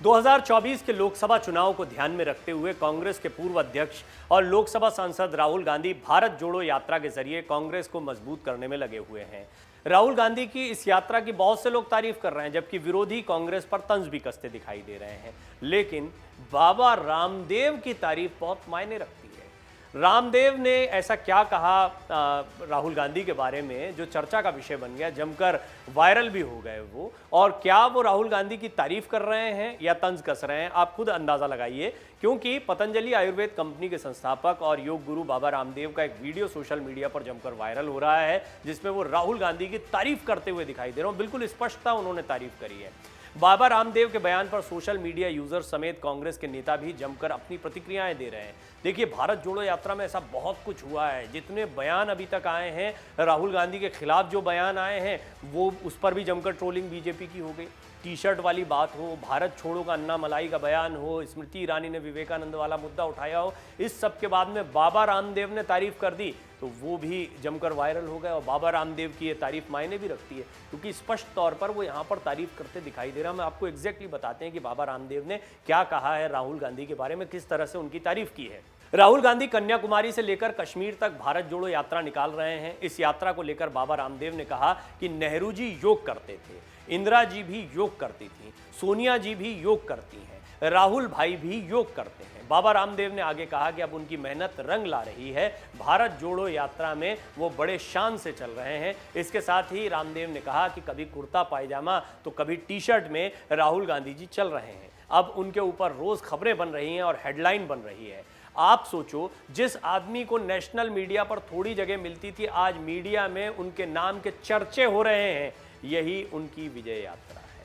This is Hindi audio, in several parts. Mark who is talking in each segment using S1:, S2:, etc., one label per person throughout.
S1: 2024 के लोकसभा चुनाव को ध्यान में रखते हुए कांग्रेस के पूर्व अध्यक्ष और लोकसभा सांसद राहुल गांधी भारत जोड़ो यात्रा के जरिए कांग्रेस को मजबूत करने में लगे हुए हैं। राहुल गांधी की इस यात्रा की बहुत से लोग तारीफ कर रहे हैं, जबकि विरोधी कांग्रेस पर तंज भी कसते दिखाई दे रहे हैं। लेकिन बाबा रामदेव की तारीफ बहुत मायने रखती है। रामदेव ने ऐसा क्या कहा राहुल गांधी के बारे में, जो चर्चा का विषय बन गया, जमकर वायरल भी हो गए वो, और क्या वो राहुल गांधी की तारीफ कर रहे हैं या तंज कस रहे हैं, आप खुद अंदाजा लगाइए। क्योंकि पतंजलि आयुर्वेद कंपनी के संस्थापक और योग गुरु बाबा रामदेव का एक वीडियो सोशल मीडिया पर जमकर वायरल हो रहा है, जिसमें वो राहुल गांधी की तारीफ करते हुए दिखाई दे रहे हैं। बिल्कुल स्पष्टता उन्होंने तारीफ करी है। बाबा रामदेव के बयान पर सोशल मीडिया यूजर समेत कांग्रेस के नेता भी जमकर अपनी प्रतिक्रियाएं दे रहे हैं। देखिए, भारत जोड़ो यात्रा में ऐसा बहुत कुछ हुआ है। जितने बयान अभी तक आए हैं, राहुल गांधी के खिलाफ जो बयान आए हैं, वो उस पर भी जमकर ट्रोलिंग बीजेपी की हो गई। टी शर्ट वाली बात हो, भारत छोड़ो का अन्ना मलाई का बयान हो, स्मृति ईरानी ने विवेकानंद वाला मुद्दा उठाया हो, इस सब के बाद में बाबा रामदेव ने तारीफ कर दी तो वो भी जमकर वायरल हो गए। और बाबा रामदेव की ये तारीफ मायने भी रखती है, क्योंकि स्पष्ट तौर पर वो यहाँ पर तारीफ करते दिखाई दे रहा है। हम आपको एग्जैक्टली बताते हैं कि बाबा रामदेव ने क्या कहा है राहुल गांधी के बारे में, किस तरह से उनकी तारीफ की है। राहुल गांधी कन्याकुमारी से लेकर कश्मीर तक भारत जोड़ो यात्रा निकाल रहे हैं। इस यात्रा को लेकर बाबा रामदेव ने कहा कि नेहरू जी योग करते थे, इंदिरा जी भी योग करती थी, सोनिया जी भी योग करती हैं, राहुल भाई भी योग करते हैं। बाबा रामदेव ने आगे कहा कि अब उनकी मेहनत रंग ला रही है। भारत जोड़ो यात्रा में वो बड़े शान से चल रहे हैं। इसके साथ ही रामदेव ने कहा कि कभी कुर्ता पायजामा तो कभी टी शर्ट में राहुल गांधी जी चल रहे हैं। अब उनके ऊपर रोज खबरें बन रही हैं और हेडलाइन बन रही है। आप सोचो, जिस आदमी को नेशनल मीडिया पर थोड़ी जगह मिलती थी, आज मीडिया में उनके नाम के चर्चे हो रहे हैं। यही उनकी विजय यात्रा है।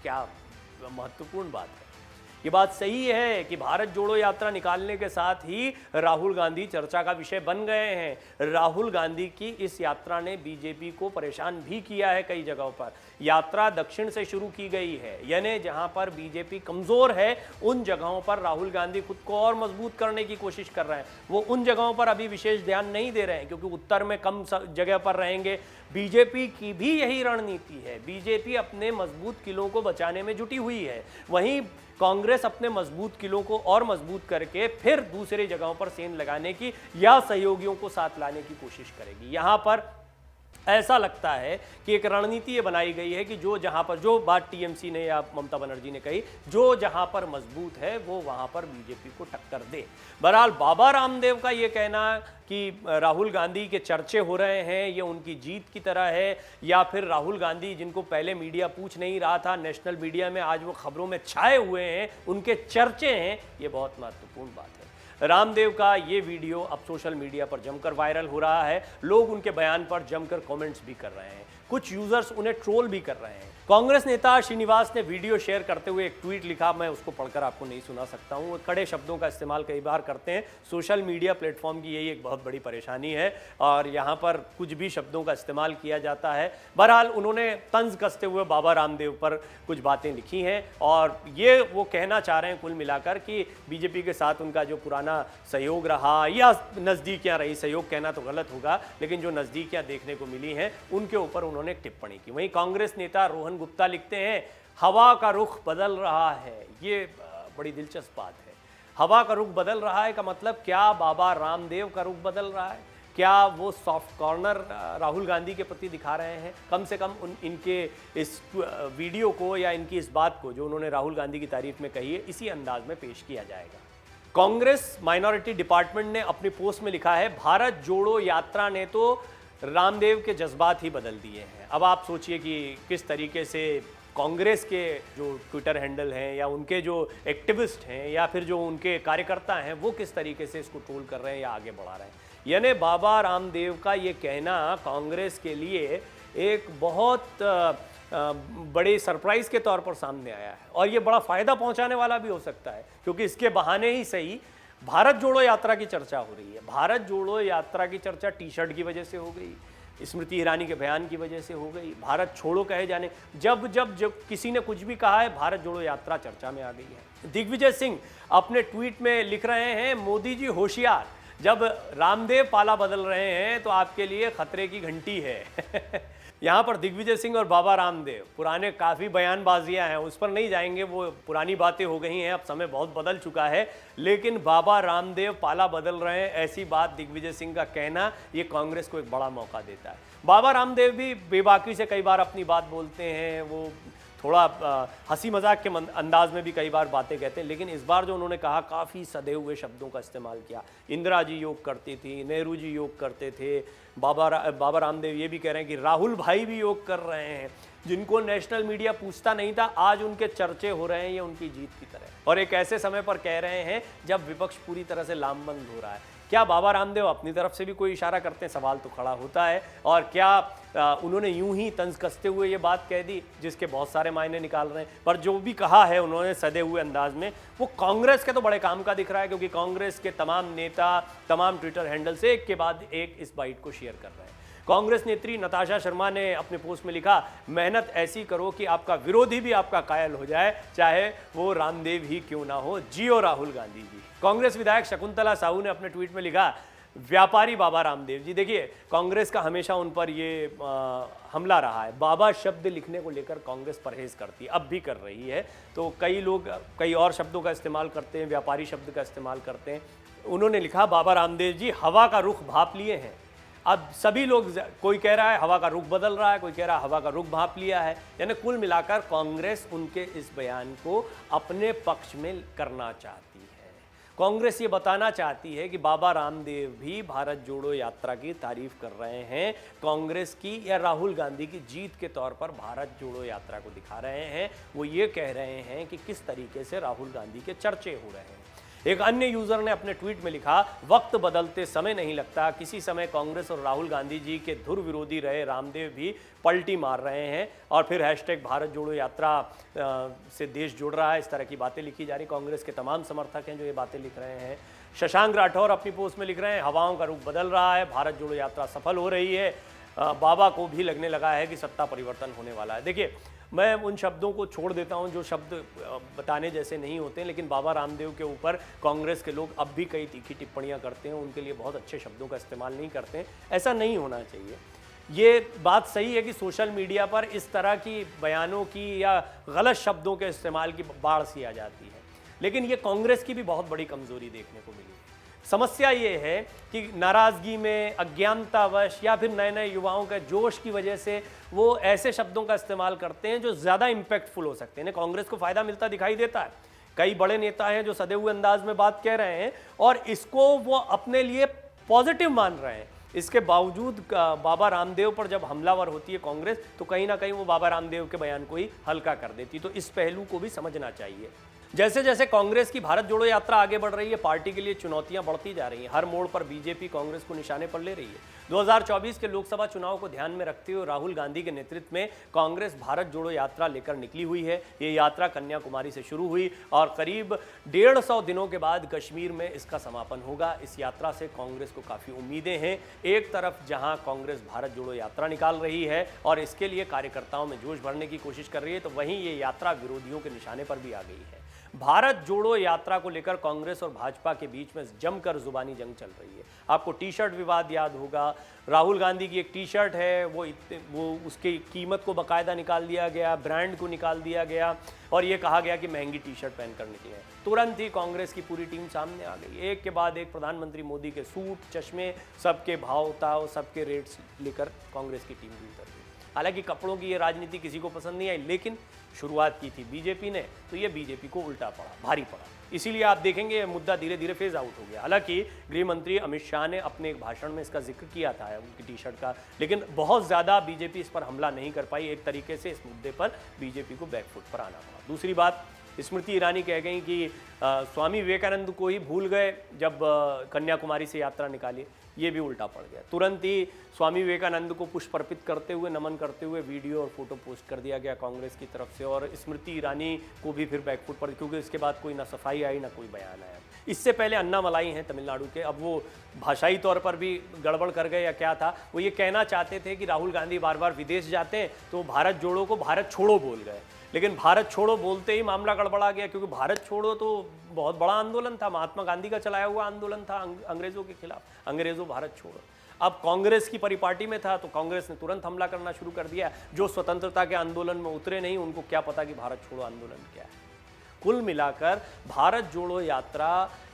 S1: क्या महत्वपूर्ण बात है। ये बात सही है कि भारत जोड़ो यात्रा निकालने के साथ ही राहुल गांधी चर्चा का विषय बन गए हैं। राहुल गांधी की इस यात्रा ने बीजेपी को परेशान भी किया है कई जगहों पर। यात्रा दक्षिण से शुरू की गई है, यानी जहां पर बीजेपी कमजोर है उन जगहों पर राहुल गांधी खुद को और मजबूत करने की कोशिश कर रहे हैं। वो उन जगहों पर अभी विशेष ध्यान नहीं दे रहे हैं, क्योंकि उत्तर में कम जगह पर रहेंगे। बीजेपी की भी यही रणनीति है। बीजेपी अपने मजबूत किलों को बचाने में जुटी हुई है, वहीं कांग्रेस अपने मजबूत किलों को और मजबूत करके फिर दूसरी जगहों पर सेंध लगाने की या सहयोगियों को साथ लाने की कोशिश करेगी। यहां पर ऐसा लगता है कि एक रणनीति ये बनाई गई है कि जो जहां पर, जो बात टीएमसी ने या ममता बनर्जी ने कही, जो जहां पर मजबूत है वो वहां पर बीजेपी को टक्कर दे। बहरहाल बाबा रामदेव का ये कहना कि राहुल गांधी के चर्चे हो रहे हैं, ये उनकी जीत की तरह है, या फिर राहुल गांधी जिनको पहले मीडिया पूछ नहीं रहा था, नेशनल मीडिया में आज वो खबरों में छाए हुए हैं, उनके चर्चे हैं, ये बहुत महत्वपूर्ण बात है। रामदेव का ये वीडियो अब सोशल मीडिया पर जमकर वायरल हो रहा है। लोग उनके बयान पर जमकर कमेंट्स भी कर रहे हैं, कुछ यूजर्स उन्हें ट्रोल भी कर रहे हैं। कांग्रेस नेता श्रीनिवास ने वीडियो शेयर करते हुए एक ट्वीट लिखा, मैं उसको पढ़कर आपको नहीं सुना सकता हूं। वो कड़े शब्दों का इस्तेमाल कई बार करते हैं। सोशल मीडिया प्लेटफॉर्म की यही एक बहुत बड़ी परेशानी है और यहां पर कुछ भी शब्दों का इस्तेमाल किया जाता है। बहरहाल उन्होंने तंज कसते हुए बाबा रामदेव पर कुछ बातें लिखी हैं और ये वो कहना चाह रहे हैं कुल मिलाकर कि बीजेपी के साथ उनका जो पुराना सहयोग रहा या नज़दीकियाँ रही, सहयोग कहना तो गलत होगा, लेकिन जो नज़दीकियाँ देखने को मिली हैं उनके ऊपर उन्होंने एक टिप्पणी की। वहीं कांग्रेस नेता रोहन गुप्ता लिखते हैं, हवा का रुख बदल रहा है। ये बड़ी दिलचस्प बात है। हवा का रुख बदल रहा है का मतलब क्या बाबा रामदेव का रुख बदल रहा है? क्या वो सॉफ्ट कॉर्नर राहुल गांधी के प्रति दिखा रहे हैं? कम से कम इनके इस वीडियो को या इनकी इस बात को जो उन्होंने राहुल गांधी की तारीफ में कही है, इसी अंदाज में पेश किया जाएगा। कांग्रेस माइनॉरिटी डिपार्टमेंट ने अपनी पोस्ट में लिखा है, भारत जोड़ो यात्रा ने तो रामदेव के जज्बात ही बदल दिए हैं। अब आप सोचिए कि किस तरीके से कांग्रेस के जो ट्विटर हैंडल हैं या उनके जो एक्टिविस्ट हैं या फिर जो उनके कार्यकर्ता हैं, वो किस तरीके से इसको ट्रोल कर रहे हैं या आगे बढ़ा रहे हैं। यानी बाबा रामदेव का ये कहना कांग्रेस के लिए एक बहुत बड़े सरप्राइज के तौर पर सामने आया है और ये बड़ा फायदा पहुंचाने वाला भी हो सकता है, क्योंकि इसके बहाने ही सही भारत जोड़ो यात्रा की चर्चा हो रही है। भारत जोड़ो यात्रा की चर्चा टी शर्ट की वजह से हो गई, स्मृति ईरानी के बयान की वजह से हो गई, भारत छोड़ो कहे जाने, जब जब जब किसी ने कुछ भी कहा है, भारत जोड़ो यात्रा चर्चा में आ गई है। दिग्विजय सिंह अपने ट्वीट में लिख रहे हैं, मोदी जी होशियार, जब रामदेव पाला बदल रहे हैं तो आपके लिए खतरे की घंटी है। यहाँ पर दिग्विजय सिंह और बाबा रामदेव पुराने काफ़ी बयानबाजियाँ हैं, उस पर नहीं जाएंगे, वो पुरानी बातें हो गई हैं, अब समय बहुत बदल चुका है। लेकिन बाबा रामदेव पाला बदल रहे हैं, ऐसी बात दिग्विजय सिंह का कहना ये कांग्रेस को एक बड़ा मौका देता है। बाबा रामदेव भी बेबाकी से कई बार अपनी बात बोलते हैं, वो थोड़ा हंसी मजाक के अंदाज में भी कई बार बातें कहते हैं, लेकिन इस बार जो उन्होंने कहा काफ़ी सधे हुए शब्दों का इस्तेमाल किया। इंदिरा जी योग करती थी, नेहरू जी योग करते थे, बाबा रामदेव ये भी कह रहे हैं कि राहुल भाई भी योग कर रहे हैं, जिनको नेशनल मीडिया पूछता नहीं था आज उनके चर्चे हो रहे हैं, ये उनकी जीत की तरह। और एक ऐसे समय पर कह रहे हैं जब विपक्ष पूरी तरह से लामबंद हो रहा है। क्या बाबा रामदेव अपनी तरफ से भी कोई इशारा करते हैं, सवाल तो खड़ा होता है। और क्या उन्होंने यूं ही तंज कसते हुए ये बात कह दी जिसके बहुत सारे मायने निकाल रहे हैं, पर जो भी कहा है उन्होंने सदे हुए अंदाज में, वो कांग्रेस के तो बड़े काम का दिख रहा है, क्योंकि कांग्रेस के तमाम नेता तमाम ट्विटर हैंडल से एक के बाद एक इस बाइट को शेयर कर रहे हैं। कांग्रेस नेत्री नताशा शर्मा ने अपने पोस्ट में लिखा, मेहनत ऐसी करो कि आपका विरोधी भी आपका कायल हो जाए, चाहे वो रामदेव ही क्यों ना हो, जियो राहुल गांधी जी। कांग्रेस विधायक शकुंतला साहू ने अपने ट्वीट में लिखा, व्यापारी बाबा रामदेव जी। देखिए, कांग्रेस का हमेशा उन पर ये हमला रहा है, बाबा शब्द लिखने को लेकर कांग्रेस परहेज करती है, अब भी कर रही है। तो कई लोग कई और शब्दों का इस्तेमाल करते हैं, व्यापारी शब्द का इस्तेमाल करते हैं। उन्होंने लिखा, बाबा रामदेव जी हवा का रुख भाप लिए हैं। अब सभी लोग, कोई कह रहा है हवा का रुख बदल रहा है, कोई कह रहा है हवा का रुख भाप लिया है, यानी कुल मिलाकर कांग्रेस उनके इस बयान को अपने पक्ष में करना चाहती है। कांग्रेस ये बताना चाहती है कि बाबा रामदेव भी भारत जोड़ो यात्रा की तारीफ कर रहे हैं, कांग्रेस की या राहुल गांधी की जीत के तौर पर भारत जोड़ो यात्रा को दिखा रहे हैं। वो ये कह रहे हैं कि किस तरीके से राहुल गांधी के चर्चे हो रहे हैं। एक अन्य यूजर ने अपने ट्वीट में लिखा, वक्त बदलते समय नहीं लगता, किसी समय कांग्रेस और राहुल गांधी जी के धुर विरोधी रहे रामदेव भी पलटी मार रहे हैं। और फिर हैशटैग भारत जोड़ो यात्रा से देश जुड़ रहा है, इस तरह की बातें लिखी जा रही। कांग्रेस के तमाम समर्थक हैं जो ये बातें लिख रहे हैं। शशांक राठौर अपनी पोस्ट में लिख रहे हैं, हवाओं का रुख बदल रहा है, भारत जोड़ो यात्रा सफल हो रही है, बाबा को भी लगने लगा है कि सत्ता परिवर्तन होने वाला है। देखिए, मैं उन शब्दों को छोड़ देता हूं जो शब्द बताने जैसे नहीं होते, लेकिन बाबा रामदेव के ऊपर कांग्रेस के लोग अब भी कई तीखी टिप्पणियां करते हैं, उनके लिए बहुत अच्छे शब्दों का इस्तेमाल नहीं करते हैं। ऐसा नहीं होना चाहिए। ये बात सही है कि सोशल मीडिया पर इस तरह की बयानों की या गलत शब्दों के इस्तेमाल की बाढ़ सी आ जाती है, लेकिन ये कांग्रेस की भी बहुत बड़ी कमजोरी देखने को मिली। समस्या ये है कि नाराज़गी में, अज्ञानतावश या फिर नए नए युवाओं के जोश की वजह से वो ऐसे शब्दों का इस्तेमाल करते हैं जो ज़्यादा इम्पैक्टफुल हो सकते हैं। कांग्रेस को फ़ायदा मिलता दिखाई देता है। कई बड़े नेता हैं जो सदे हुए अंदाज में बात कह रहे हैं और इसको वो अपने लिए पॉजिटिव मान रहे हैं। इसके बावजूद बाबा रामदेव पर जब हमलावर होती है कांग्रेस, तो कहीं ना कहीं वो बाबा रामदेव के बयान को ही हल्का कर देती। तो इस पहलू को भी समझना चाहिए। जैसे जैसे कांग्रेस की भारत जोड़ो यात्रा आगे बढ़ रही है, पार्टी के लिए चुनौतियां बढ़ती जा रही हैं। हर मोड़ पर बीजेपी कांग्रेस को निशाने पर ले रही है। 2024 के लोकसभा चुनाव को ध्यान में रखते हुए राहुल गांधी के नेतृत्व में कांग्रेस भारत जोड़ो यात्रा लेकर निकली हुई है। ये यात्रा कन्याकुमारी से शुरू हुई और करीब 150 दिनों के बाद कश्मीर में इसका समापन होगा। इस यात्रा से कांग्रेस को काफ़ी उम्मीदें हैं। एक तरफ जहां कांग्रेस भारत जोड़ो यात्रा निकाल रही है और इसके लिए कार्यकर्ताओं में जोश भरने की कोशिश कर रही है, तो वहीं ये यात्रा विरोधियों के निशाने पर भी आ गई है। भारत जोड़ो यात्रा को लेकर कांग्रेस और भाजपा के बीच में जमकर जुबानी जंग चल रही है। आपको टी शर्ट विवाद याद होगा। राहुल गांधी की एक टी शर्ट है, वो उसकी कीमत को बाकायदा निकाल दिया गया, ब्रांड को निकाल दिया गया और ये कहा गया कि महंगी टी शर्ट पहनकर निकले हैं। तुरंत ही कांग्रेस की पूरी टीम सामने आ गई। एक के बाद एक प्रधानमंत्री मोदी के सूट, चश्मे, सबके भाव ताव, सबके रेट्स लेकर कांग्रेस की टीम भी उतर गई। हालांकि कपड़ों की ये राजनीति किसी को पसंद नहीं आई, लेकिन शुरुआत की थी बीजेपी ने, तो ये बीजेपी को उल्टा पड़ा, भारी पड़ा। इसीलिए आप देखेंगे ये मुद्दा धीरे धीरे फेज आउट हो गया। हालांकि गृह मंत्री अमित शाह ने अपने एक भाषण में इसका जिक्र किया था उनकी टी शर्ट का, लेकिन बहुत ज़्यादा बीजेपी इस पर हमला नहीं कर पाई। एक तरीके से इस मुद्दे पर बीजेपी को बैकफुट पर आना पड़ा। दूसरी बात, स्मृति ईरानी कह गई कि स्वामी विवेकानंद को ही भूल गए जब कन्याकुमारी से यात्रा निकाली। ये भी उल्टा पड़ गया। तुरंत ही स्वामी विवेकानंद को पुष्प अर्पित करते हुए, नमन करते हुए वीडियो और फोटो पोस्ट कर दिया गया कांग्रेस की तरफ से, और स्मृति ईरानी को भी फिर बैकफुट पर, क्योंकि इसके बाद कोई ना सफाई आई ना कोई बयान आया। इससे पहले अन्नामलाई हैं तमिलनाडु के, अब वो भाषाई तौर पर भी गड़बड़ कर गए या क्या था, वो ये कहना चाहते थे कि राहुल गांधी बार बार विदेश जाते हैं तो भारत जोड़ो को भारत छोड़ो बोल गए, लेकिन भारत छोड़ो बोलते ही मामला गड़बड़ा गया, क्योंकि भारत छोड़ो तो बहुत बड़ा आंदोलन था, महात्मा गांधी का चलाया हुआ आंदोलन था अंग्रेजों के खिलाफ, अंग्रेजों भारत छोड़ो। अब कांग्रेस की परिपाटी में था तो कांग्रेस ने तुरंत हमला करना शुरू कर दिया। जो स्वतंत्रता के आंदोलन में उतरे नहीं, उनको क्या पता कि भारत छोड़ो आंदोलन क्या है। कुल मिलाकर भारत जोड़ो यात्रा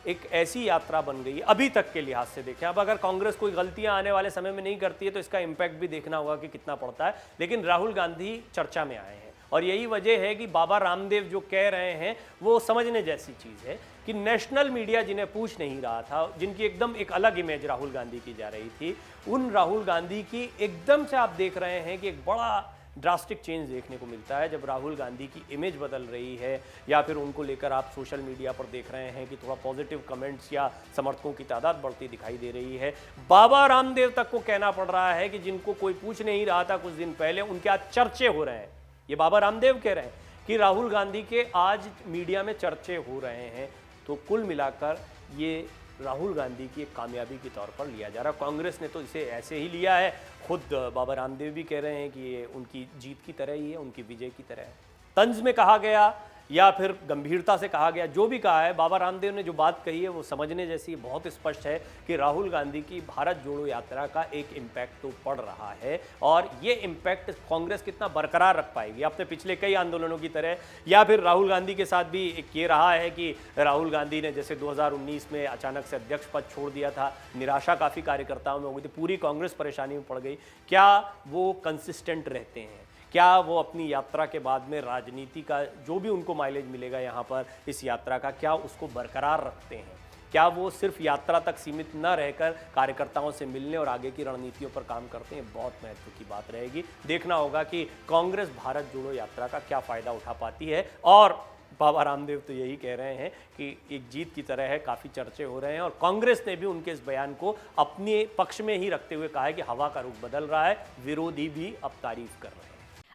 S1: एक ऐसी यात्रा बन गई अभी तक के लिहाज से देखें। अब अगर कांग्रेस कोई गलतियां आने वाले समय में नहीं करती है तो इसका इंपैक्ट भी देखना होगा कि कितना पड़ता है, लेकिन राहुल गांधी चर्चा में आए हैं और यही वजह है कि बाबा रामदेव जो कह रहे हैं वो समझने जैसी चीज़ है कि नेशनल मीडिया जिन्हें पूछ नहीं रहा था, जिनकी एकदम एक अलग इमेज राहुल गांधी की जा रही थी, उन राहुल गांधी की एकदम से आप देख रहे हैं कि एक बड़ा ड्रास्टिक चेंज देखने को मिलता है जब राहुल गांधी की इमेज बदल रही है या फिर उनको लेकर आप सोशल मीडिया पर देख रहे हैं कि थोड़ा पॉजिटिव कमेंट्स या समर्थकों की तादाद बढ़ती दिखाई दे रही है। बाबा रामदेव तक को कहना पड़ रहा है कि जिनको कोई पूछ नहीं रहा था कुछ दिन पहले, उनके आज चर्चे हो रहे हैं। ये बाबा रामदेव कह रहे हैं कि राहुल गांधी के आज मीडिया में चर्चे हो रहे हैं। तो कुल मिलाकर ये राहुल गांधी की एक कामयाबी के तौर पर लिया जा रहा है। कांग्रेस ने तो इसे ऐसे ही लिया है, खुद बाबा रामदेव भी कह रहे हैं कि ये उनकी जीत की तरह ही है, उनकी विजय की तरह है। तंज में कहा गया या फिर गंभीरता से कहा गया, जो भी कहा है, बाबा रामदेव ने जो बात कही है वो समझने जैसी बहुत स्पष्ट है कि राहुल गांधी की भारत जोड़ो यात्रा का एक इम्पैक्ट तो पड़ रहा है और ये इम्पैक्ट कांग्रेस कितना बरकरार रख पाएगी अपने पिछले कई आंदोलनों की तरह, या फिर राहुल गांधी के साथ भी एक ये रहा है कि राहुल गांधी ने जैसे 2019 में अचानक से अध्यक्ष पद छोड़ दिया था, निराशा काफ़ी कार्यकर्ताओं में हो गई थी, पूरी कांग्रेस परेशानी में पड़ गई। क्या वो कंसिस्टेंट रहते हैं? क्या वो अपनी यात्रा के बाद में राजनीति का जो भी उनको माइलेज मिलेगा यहाँ पर इस यात्रा का, क्या उसको बरकरार रखते हैं? क्या वो सिर्फ यात्रा तक सीमित न रहकर कार्यकर्ताओं से मिलने और आगे की रणनीतियों पर काम करते हैं? बहुत महत्व की बात रहेगी। देखना होगा कि कांग्रेस भारत जोड़ो यात्रा का क्या फ़ायदा उठा पाती है। और बाबा रामदेव तो यही कह रहे हैं कि एक जीत की तरह है, काफ़ी चर्चे हो रहे हैं और कांग्रेस ने भी उनके इस बयान को अपने पक्ष में ही रखते हुए कहा है कि हवा का रुख बदल रहा है, विरोधी भी अब तारीफ कर रहे हैं।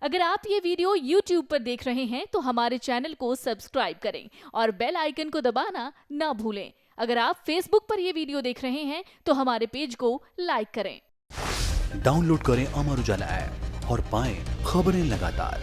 S2: अगर आप ये वीडियो YouTube पर देख रहे हैं तो हमारे चैनल को सब्सक्राइब करें और बेल आइकन को दबाना ना भूलें। अगर आप Facebook पर ये वीडियो देख रहे हैं तो हमारे पेज को लाइक करें।
S3: डाउनलोड करें अमर उजाला ऐप और पाएं खबरें लगातार।